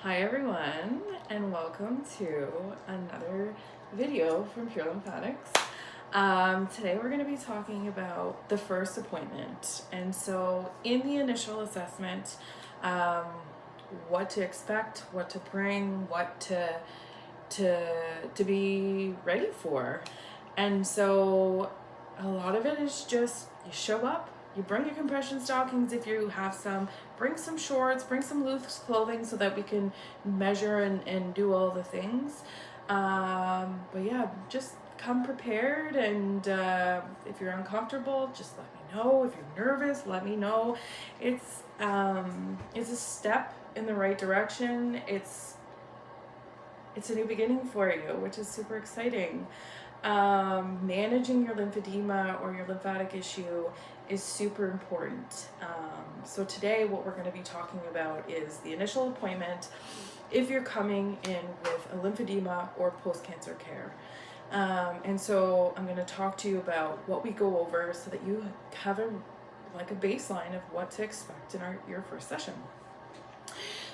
Hi everyone, and welcome to another video from Pure Lymphatics. Today we're going to be talking about the first appointment. And so in the initial assessment, what to expect, what to bring, what to be ready for. And so a lot of it is just you show up, you bring your compression stockings if you have some, bring some shorts, bring some loose clothing so that we can measure and do all the things. But yeah, just come prepared, and if you're uncomfortable, just let me know. If you're nervous, let me know. It's a step in the right direction. It's a new beginning for you, which is super exciting. Managing your lymphedema or your lymphatic issue is super important. So today what we're going to be talking about is the initial appointment if you're coming in with a lymphedema or post-cancer care. And so I'm going to talk to you about what we go over so that you have a baseline of what to expect in your first session.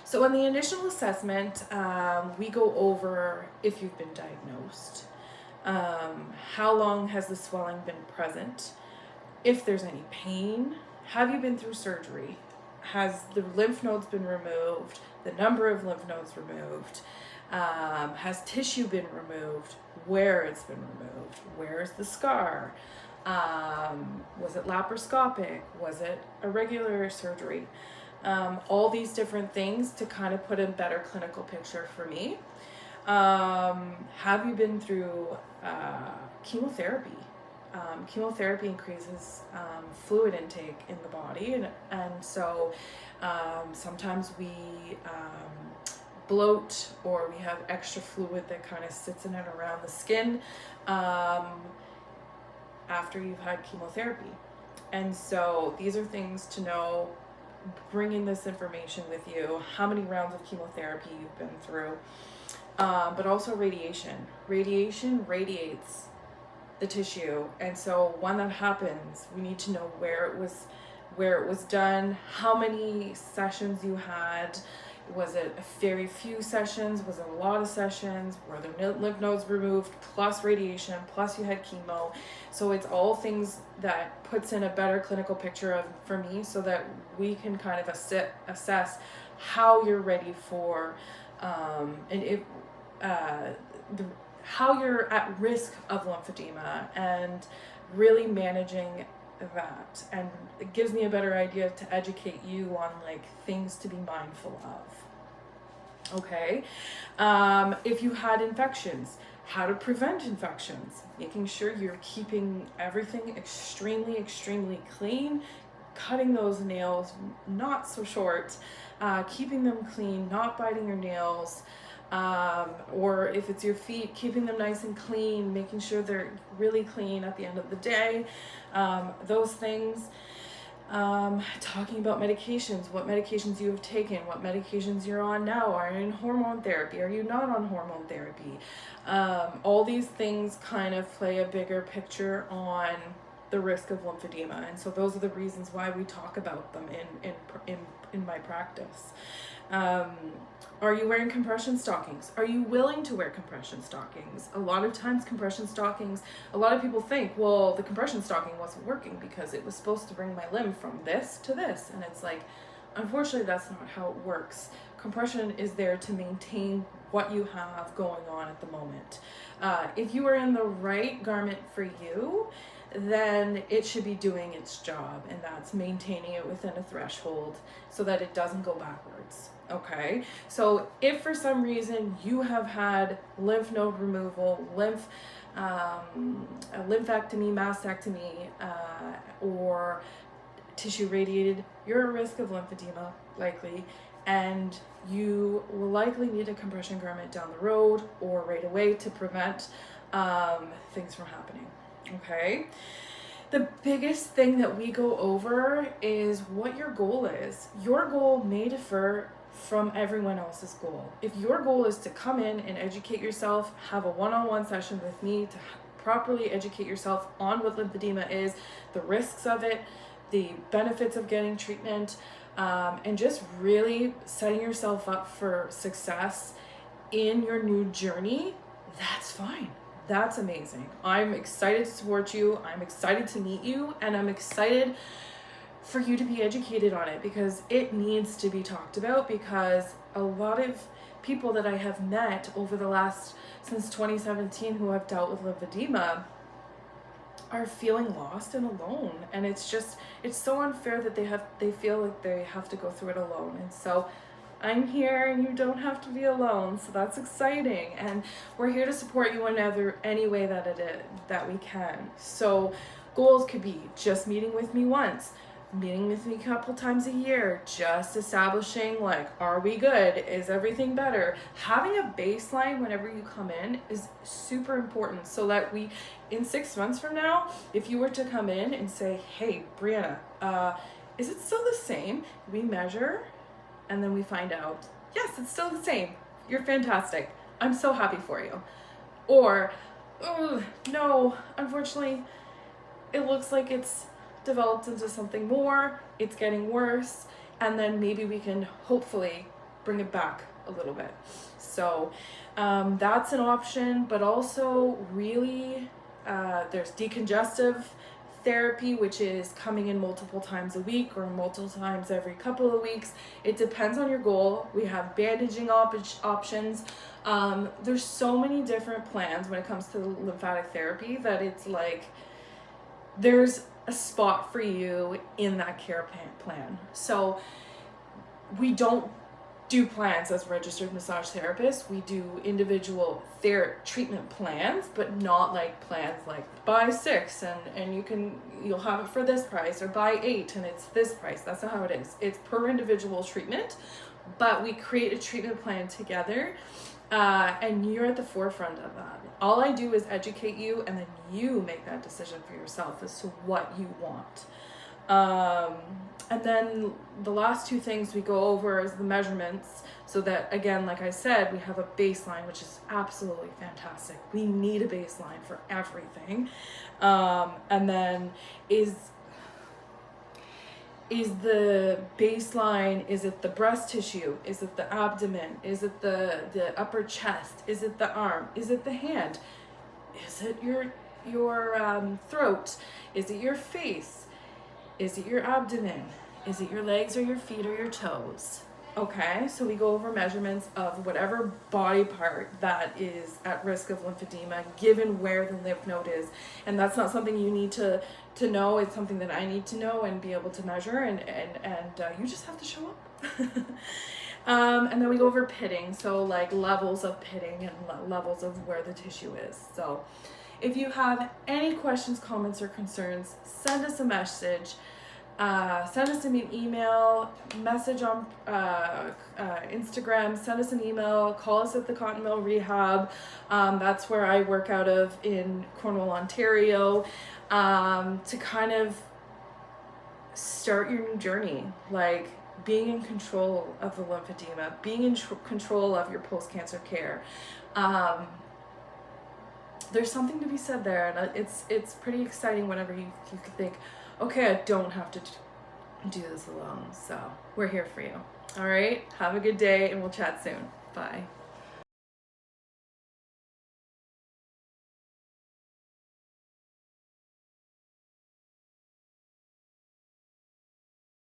So in the initial assessment, we go over if you've been diagnosed, how long has the swelling been present, if there's any pain, have you been through surgery, has the lymph nodes been removed, the number of lymph nodes removed, has tissue been removed, where it's been removed, where's the scar, was it laparoscopic, was it a regular surgery? All these different things to kind of put a better clinical picture for me. Have you been through chemotherapy? Chemotherapy increases fluid intake in the body, and so sometimes we bloat, or we have extra fluid that kind of sits in and around the skin after you've had chemotherapy. And so these are things to know. Bringing this information with you, how many rounds of chemotherapy you've been through, but also radiation. Radiation radiates the tissue, and so when that happens, we need to know where it was done, how many sessions you had. Was it a very few sessions? Was it a lot of sessions? Were the lymph nodes removed plus radiation plus you had chemo? So it's all things that puts in a better clinical picture for me, so that we can kind of assess how you're ready for how you're at risk of lymphedema, and really managing that. And it gives me a better idea to educate you on things to be mindful of. Okay, if you had infections, how to prevent infections, making sure you're keeping everything extremely clean, cutting those nails not so short, keeping them clean, not biting your nails, or if it's your feet, keeping them nice and clean, making sure they're really clean at the end of the day. Those things. Talking about medications, what medications you have taken, what medications you're on now. Are you in hormone therapy? Are you not on hormone therapy? All these things kind of play a bigger picture on the risk of lymphedema, and so those are the reasons why we talk about them in my practice. Are you wearing compression stockings? Are you willing to wear compression stockings? A lot of times compression stockings, a lot of people think, well, the compression stocking wasn't working because it was supposed to bring my limb from this to this. And it's like, unfortunately, that's not how it works. Compression is there to maintain what you have going on at the moment. If you are in the right garment for you, then it should be doing its job, and that's maintaining it within a threshold so that it doesn't go backwards. Okay, so if for some reason you have had lymph node removal, lymphaectomy, mastectomy, or tissue radiated, you're at risk of lymphedema, likely, and you will likely need a compression garment down the road or right away to prevent things from happening. Okay, the biggest thing that we go over is what your goal is. Your goal may differ from everyone else's goal. If your goal is to come in and educate yourself, have a one-on-one session with me to properly educate yourself on what lymphedema is, the risks of it, the benefits of getting treatment, and just really setting yourself up for success in your new journey, that's fine. That's amazing. I'm excited to support you. I'm excited to meet you, and I'm excited for you to be educated on it, because it needs to be talked about, because a lot of people that I have met over the last, since 2017, who have dealt with lymphedema are feeling lost and alone, and it's so unfair that they feel like they have to go through it alone. And so I'm here, and you don't have to be alone, so that's exciting, and we're here to support you in any way that we can. So goals could be just meeting with me once, meeting with me a couple times a year, just establishing, like, are we good? Is everything better? Having a baseline whenever you come in is super important, so that in 6 months from now, if you were to come in and say, hey, Brianna, is it still the same? We measure, and then we find out, yes, it's still the same. You're fantastic. I'm so happy for you. Or, oh, no, unfortunately, it looks like it's developed into something more, it's getting worse, and then maybe we can hopefully bring it back a little bit. So that's an option, but also really there's decongestive therapy, which is coming in multiple times a week or multiple times every couple of weeks. It depends on your goal. We have bandaging options. There's so many different plans when it comes to lymphatic therapy that it's like there's a spot for you in that care plan. So we don't do plans as registered massage therapists. We do individual treatment plans, but not like plans like buy 6 and you'll have it for this price, or buy 8 and it's this price. That's not how it is. It's per individual treatment, but we create a treatment plan together, and you're at the forefront of that. All I do is educate you, and then you make that decision for yourself as to what you want. And then the last 2 things we go over is the measurements, so that, again, like I said, we have a baseline, which is absolutely fantastic. We need a baseline for everything. And then is the baseline, is it the breast tissue? Is it the abdomen? Is it the upper chest? Is it the arm? Is it the hand? Is it your throat? Is it your face? Is it your abdomen? Is it your legs or your feet or your toes? Okay, so we go over measurements of whatever body part that is at risk of lymphedema, given where the lymph node is. And that's not something you need to know. It's something that I need to know and be able to measure, and you just have to show up. And then we go over pitting, so like levels of pitting and levels of where the tissue is. So if you have any questions, comments, or concerns, send us a message. Send us an email, message on Instagram, send us an email, call us at the Cotton Mill Rehab. That's where I work out of in Cornwall, Ontario, to kind of start your new journey, like being in control of the lymphedema, being in control of your post-cancer care. There's something to be said there, and it's pretty exciting whenever you can think, okay, I don't have to do this alone. So we're here for you. All right, have a good day, and we'll chat soon. Bye.